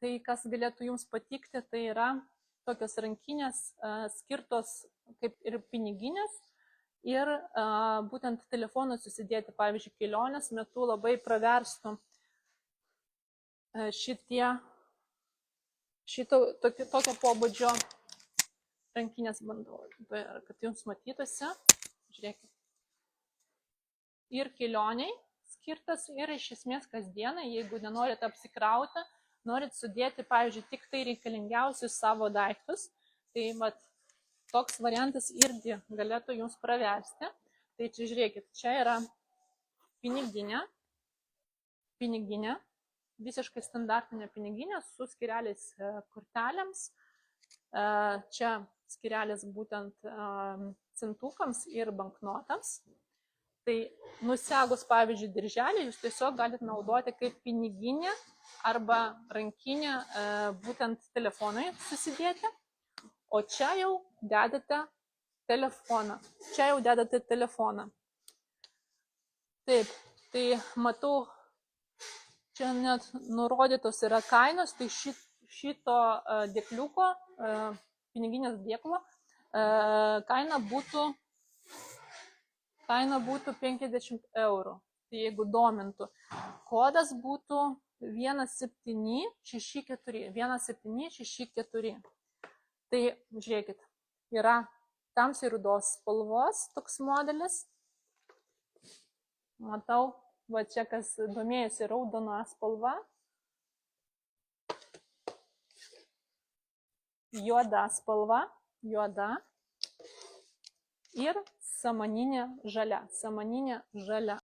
tai kas galėtų jums patikti, tai yra tokios rankinės skirtos kaip ir piniginės ir būtent telefonui susidėti, pavyzdžiui, kelionės metu labai praverstų tokio pobūdžio rankinės, bandau, kad jums matytųsi. Žiūrėkit. Ir kelioniai skirtas, ir iš esmės kasdieną, jeigu nenorite apsikrauti, norit sudėti, pavyzdžiui, tik tai reikalingiausius savo daiktus, tai vat, toks variantas irgi galėtų jums praversti. Tai čia žiūrėkit, čia yra piniginė, visiškai standartinė piniginė su skyreliais kortelėms. Čia skyrelis būtent centukams ir banknotams. Tai nusegus, pavyzdžiui, dirželį, jūs tiesiog galite naudoti kaip piniginę arba rankinę būtent telefonui susidėti. O čia jau dedate telefoną. Taip, tai matau, čia net nurodytos yra kainos, tai šito dėkliuko, piniginės dėklo, kaina būtų 50 eurų. Tai jeigu domintų, kodas būtų 1764. Tai žiūrėkit, yra tamsiai rudos spalvos toks modelis. Matau, va čia kas domėjasi raudona spalva. Juoda spalva, ir samaninė žalia.